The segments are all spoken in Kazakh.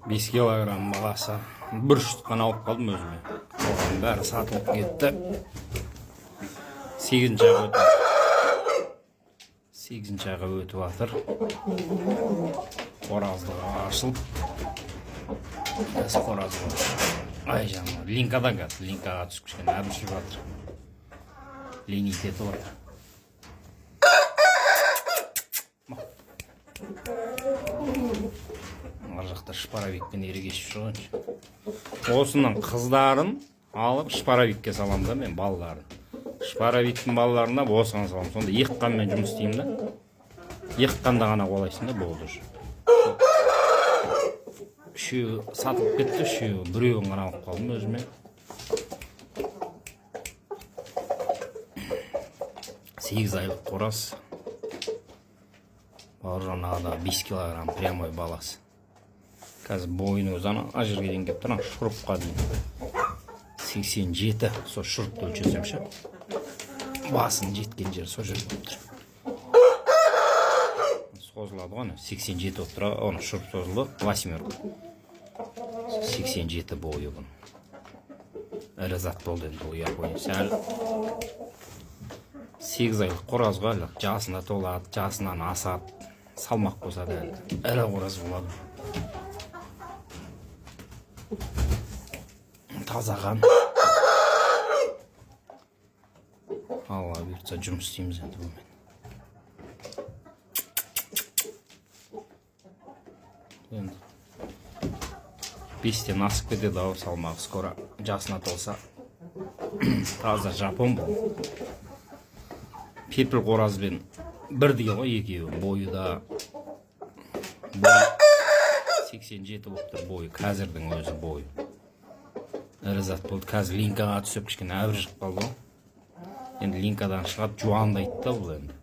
5 kilogram balасы. Bir şut qana alып қалдым өзіме. Оған бәрі сатылып кетті. 8-ші айға өтіп. 8-ші айға өтіп жатыр. Қораздығы ашылып. Әсі қораздығы. Ай жаңа, линкадан қады. Линкаға түсіп кішкен әбіршіп жатыр. Ленит етіп жатыр. Ар жақта шпаровикпен ерегесіп жүрген. Осының қыздарын алып шпаровикке салам да мен балаларын. Шпаровиктің балаларына осыған салам. Сонда екі қанмен жұмыс істеймін да. Екі қанда ғана қолайсың да болды. Үшеуі сатылып кетті, үшеуі біреуін ғана алып қалдым өзіме. 8 айлық қораз. Бауыржан ағада 5 килограмм прямой баласы. Қазір бойын өзі ана жерге дейін кеп тұр, шұрыпқа дейін 87, сол шұрыпты өлшесем ше. Басын жеткен жер сол жерде болып тұр. Созылады ғой, 87 болып тұр, оны шұрып созылды, 8. 87 бойы бұны. Әрі зат болды енді бұл япония. Сәл 8 айлық қоразға жасына толады, жасынан асады, салмақ қосады әлі. Әрі қораз болады. Тазаған. Алла бұйыртса жұмыс істейміз енді бұмен. Енді 5-тен асып кетеді ау салмағы скоро жасына толса. Таза жапон бұл. Пепіл қоразбен бірдей ғой екеуі. Бойы да 87 болып тұр бойы, қазірдің өзі бойы. Ірі зат болды. Қазір линкаға түсіп кішкене әбіржіп қалды ғой. Енді линкадан шығады, жуандайды да бұл енді.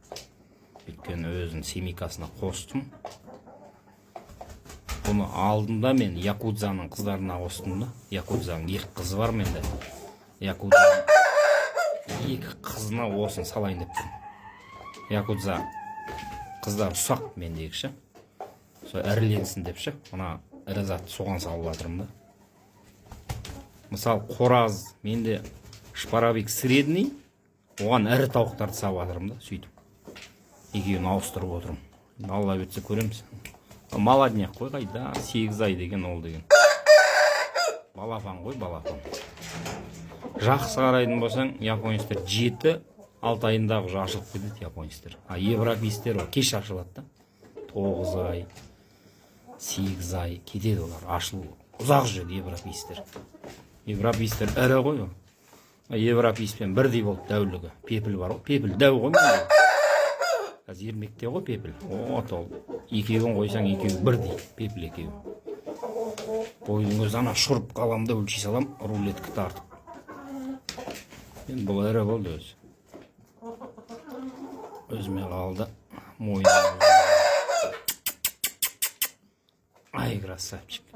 Өйткені өзінің семейкасына қостым. Бұны алдында мен якудзаның қыздарына қостым да. Якудзаның 2 қызы бар менде. Якудзаның 2 қызына осын салайын деп тұрмын. Якудза қыздар ұсақ мендегі ше. Сол әріленсін деп ше. Мұна ірі зат соған салып жатырмын да. Мысалы қораз менде шпаровик средний, оған әрі тауықтарды салып жатырмын да, сөйтіп. Екеуін ауыстырып отырмын. Алла өтсе көреміз. Молодняк қой қайда, 8 ай деген ол деген. Балапан қой, балапан. Жақсы қарайтын болсаң, японистер 7-6 айындағы уже ашылып кетеді японистер. Европейстер кеш ашылады да. 9 ай, 8 ай кетеді олар. Ашылу ұзақ жүреді европейстер. Европейстер әрі ғой. Европейспен бірдей болды дәулігі. Пепіл бар ғой. Пепіл дәу ғой. Қазір ермекте ғой пепіл. Ол екеуін қойсаң екеуі бірдей. Пепіл екеуі. Бойдың өзі ана шұрып қаламда өлшей салам. Рулеткі тартып. Енді бұл әрі болды өзі. Өзіме қалды. Мойын. Ай, красавчик.